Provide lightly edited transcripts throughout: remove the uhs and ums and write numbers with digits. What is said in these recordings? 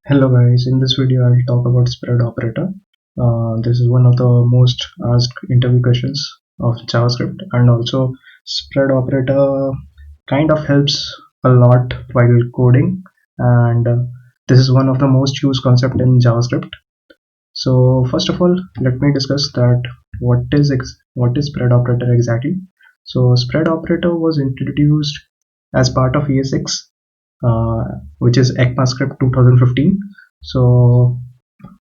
Hello guys, in this video I'll talk about spread operator. This is one of the most asked interview questions of JavaScript, and also spread operator kind of helps a lot while coding, and this is one of the most used concept in JavaScript. So first of all, let me discuss that what is spread operator exactly. So spread operator was introduced as part of ES6, uh, which is ECMAScript 2015. So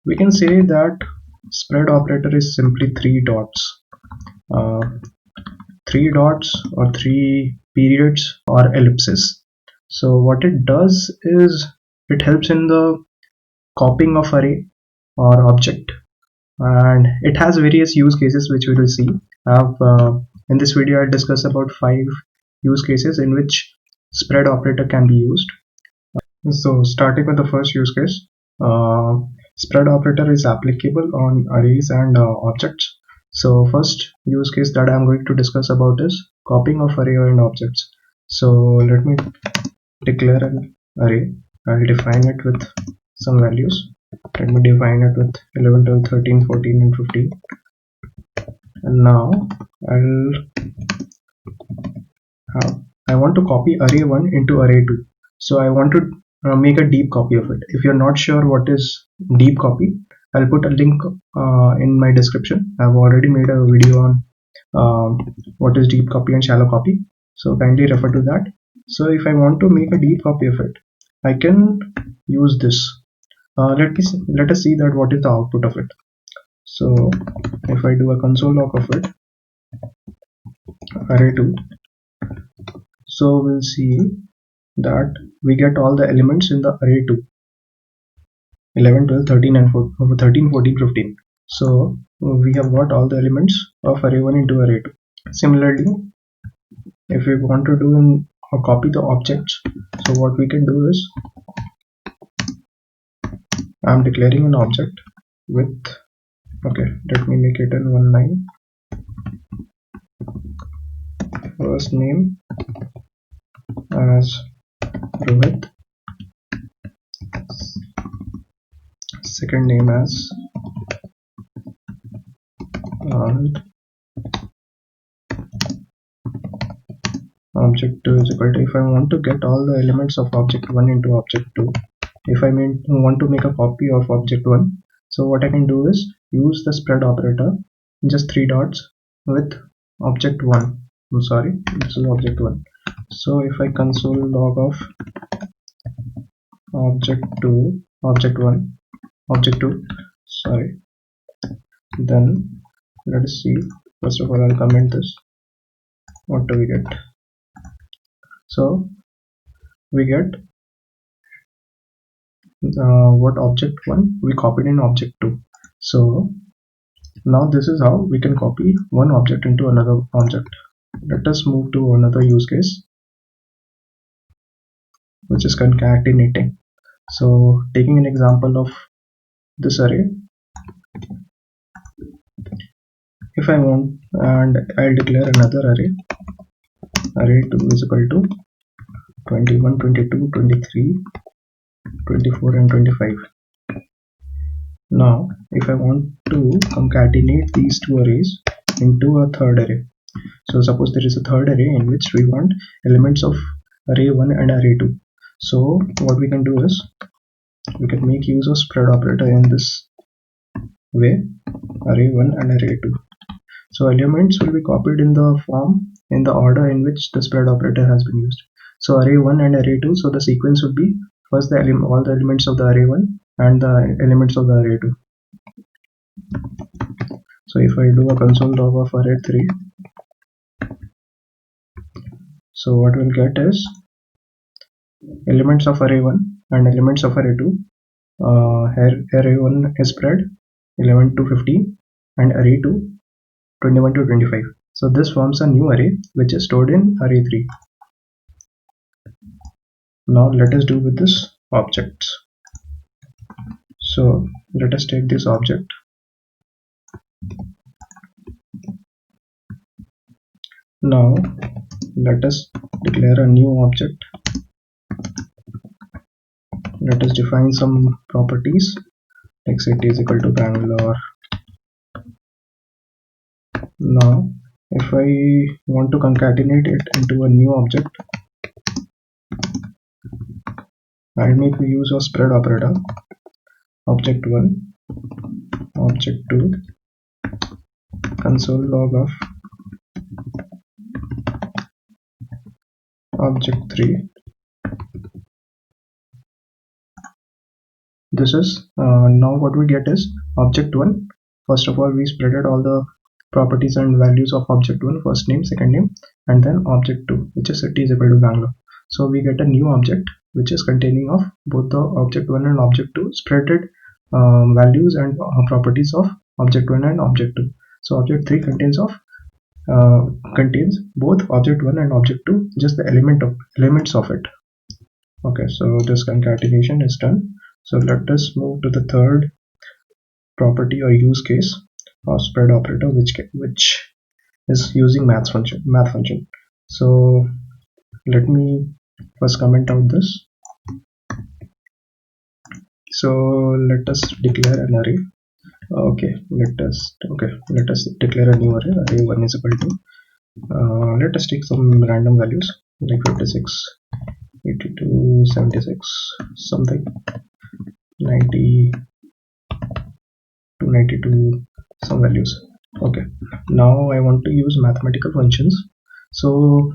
we can say that spread operator is simply uh, three dots or three periods or ellipses. So what it does is it helps in the copying of array or object, and it has various use cases which we will see. In this video I discuss about 5 use cases in which spread operator can be used. So starting with the first use case, uh, spread operator is applicable on arrays and objects. So first use case that I'm going to discuss about is copying of array and objects. So let me declare an array. I'll define it with some values. Let me define it with 11, 12, 13, 14 and 15. And now I'll I want to copy array 1 into array 2. So I want to make a deep copy of it. If you're not sure what is deep copy, I'll put a link in my description. I've already made a video on what is deep copy and shallow copy. So kindly refer to that. So if I want to make a deep copy of it, I can use this. Let us see that what is the output of it. So if I do a console log of it, array 2, so we'll see that we get all the elements in the array 2, 11, 12, 13 and 14, 13, 14, 15. So we have got all the elements of array 1 into array 2. Similarly, if we want to do or copy the objects, so what we can do is I'm declaring an object with, okay, let me make it in one line. First name as Rohit, second name as Anand, object 2 is equal to, if I want to get all the elements of object 1 into object 2, if I want to make a copy of object 1, so what I can do is use the spread operator, just 3 dots with object 1. I'm sorry, this is object 1. So if I console log of object 2, object 1, object 2, sorry, then let us see. First of all, I'll comment this. What do we get? So we get what object 1 we copied in object 2. So now this is how we can copy one object into another object. Let us move to another use case, which is concatenating. So taking an example of this array, if I want, and I'll declare another array, array 2 is equal to 21, 22, 23, 24 and 25. Now if I want to concatenate these two arrays into a third array, so suppose there is a third array in which we want elements of array 1 and array 2. So what we can do is we can make use of spread operator in this way, array 1 and array 2. So elements will be copied in the form in the order in which the spread operator has been used. So array 1 and array 2, so the sequence would be first all the elements of the array 1 and the elements of the array 2. So if I do a console log of array 3, so what we'll get is elements of array 1 and elements of array 2. Array 1 is spread 11 to 15 and array 2 21 to 25. So this forms a new array which is stored in array 3. Now let us do with this objects. So let us take this object. Now let us declare a new object let us define some properties like city is equal to Bangalore. Now if I want to concatenate it into a new object, I'll make use of spread operator. Object 1, object 2, console log of object 3. This is now what we get is object 1. First of all, we spreaded all the properties and values of object 1, first name, second name, and then object 2, which is city is equal to Bangalore. So we get a new object which is containing of both the object 1 and object 2 spreaded values and properties of object 1 and object 2. So object 3 contains both object 1 and object 2, just the elements of it. Okay, so this concatenation is done. So let us move to the third property or use case of spread operator, which is using math function. So let me first comment out this. So let us declare an array. Let us declare a new array. Array 1 is equal to let us take some random values like 56, 82, 76, something, 90 to 92, some values. Okay, now I want to use mathematical functions. So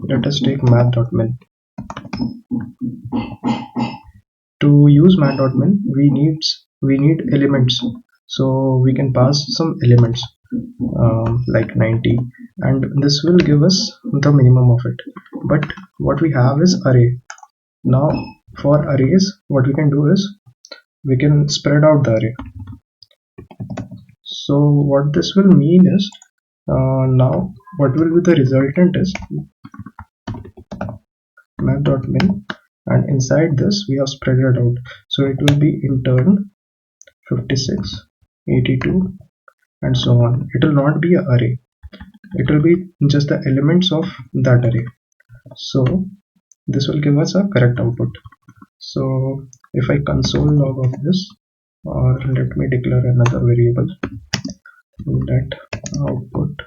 let us take math.min. To use math.min, we need elements, so we can pass some elements like 90, and this will give us the minimum of it. But what we have is array. Now for arrays, what we can do is we can spread out the array. So what this will mean is now what will be the resultant is math.min, and inside this we have spread it out. So it will be in turn 56, 82, and so on. It will not be an array, it will be just the elements of that array. So this will give us a correct output. So if I console log of this, or let me declare another variable, let output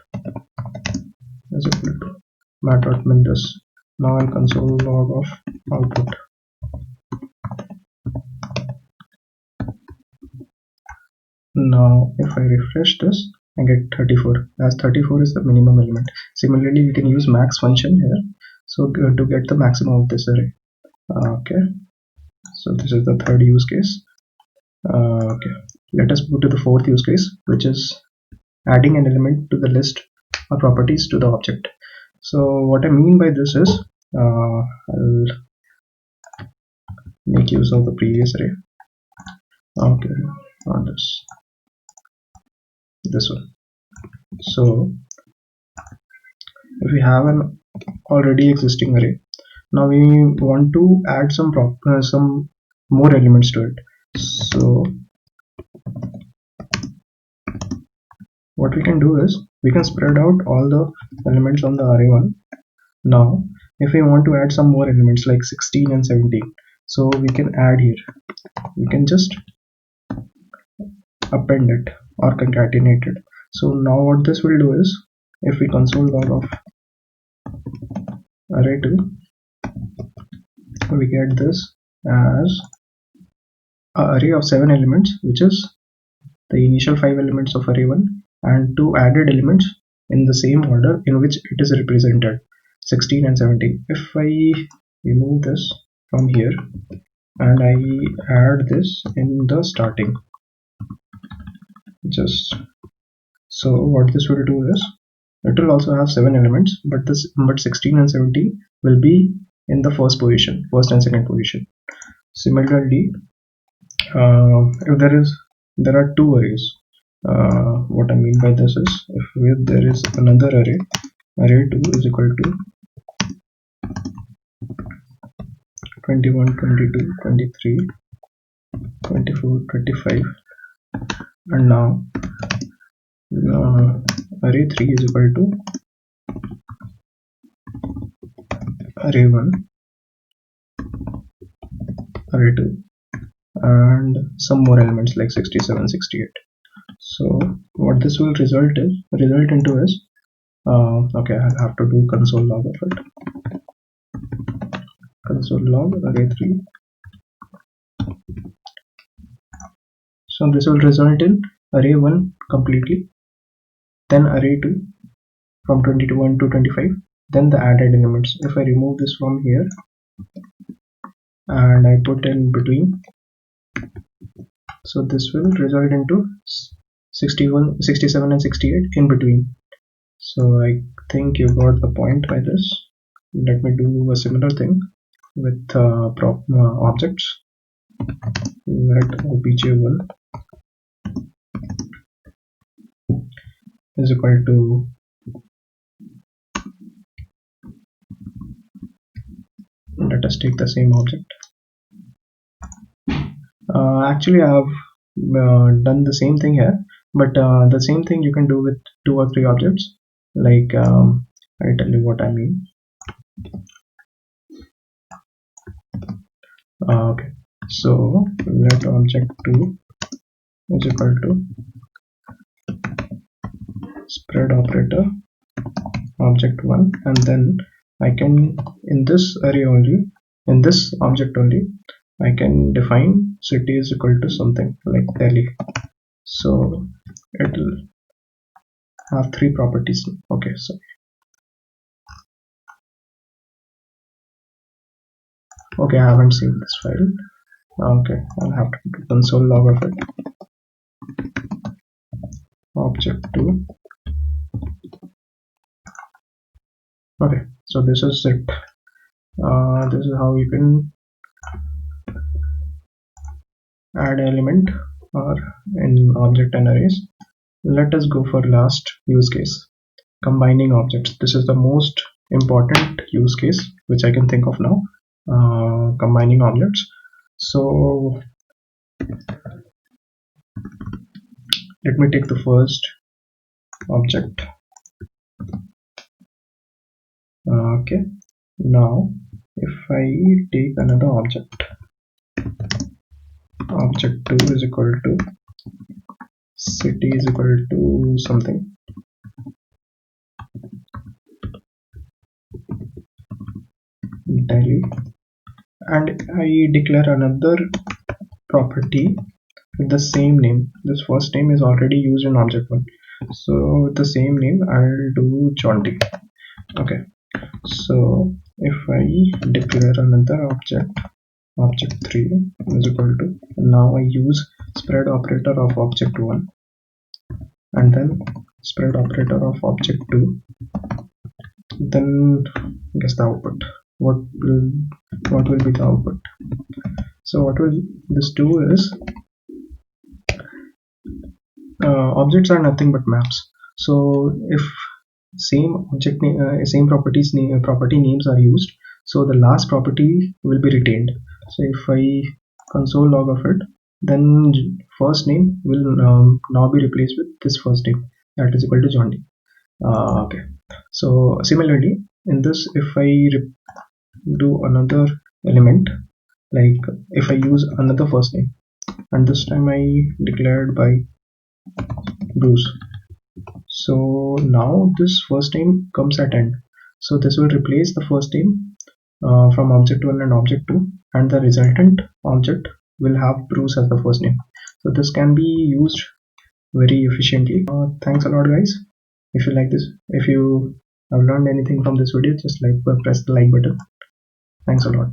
is equal to math.min this. Now I'll console log of output. Now if I refresh this, I get 34, as 34 is the minimum element. Similarly, we can use max function here, so to get the maximum of this array. Okay, so this is the third use case. Okay, let us move to the fourth use case, which is adding an element to the list or properties to the object. So what I mean by this is I'll make use of the previous array. Okay, on this one. So if we have an already existing array, now we want to add some more elements to it. So what we can do is we can spread out all the elements on the array 1. Now if we want to add some more elements like 16 and 17, so we can add here, we can just append it or concatenate it. So now what this will do is, if we console log of array 2, we get this as an array of 7 elements, which is the initial 5 elements of array 1 and 2 added elements in the same order in which it is represented, 16 and 17. If I remove this from here and I add this in the starting, just so what this will do is it will also have 7 elements, but 16 and 17 will be in the first and second position. Similarly, if there are two arrays, what I mean by this is, if there is another array 2 is equal to 21, 22, 23, 24, 25, and now array 3 is equal to array 1, array2, and some more elements like 67, 68. So what this will result into is okay, I'll have to do console log of it. Console log array3. So this will result in array1 completely, then array2 from 21 to 25, then the added elements. If I remove this from here and I put in between, so this will result into 61, 67 and 68 in between. So I think you got the point by this. Let me do a similar thing with objects. Let obj1 is equal to let us take the same object. Actually I have done the same thing here, but the same thing you can do with 2 or 3 objects. Like I'll tell you what I mean. Okay, so let object2 is equal to spread operator object1, and then I can, in this array only, in this object only, I can define city is equal to something like Delhi. So it will have 3 properties. Okay, so okay, I haven't saved this file. Okay, I'll have to do console log of it. Object2. Okay, so this is it. This is how you can add element or in object and arrays. Let us go for last use case, combining objects. This is the most important use case which I can think of now, combining objects. So let me take the first object. Okay, now if I take another object, object2 is equal to city is equal to something, Delhi, and I declare another property with the same name. This first name is already used in object1, so with the same name I'll do Jaunty. Okay, so if I declare another object, object3 is equal to, now I use spread operator of object1 and then spread operator of object2, then guess the output. What will be the output? So what will this do is, objects are nothing but maps. So if same object same property names are used, so the last property will be retained. So if I console log of it, then first name will now be replaced with this first name, that is equal to Johnny. Okay, so similarly in this, if I do another element, like if I use another first name and this time I declared by Bruce, so now this first name comes at end, so this will replace the first name from object1 and object2, and the resultant object will have Bruce as the first name. So this can be used very efficiently. Thanks a lot guys. If you like this, if you have learned anything from this video, just press the like button. Thanks a lot.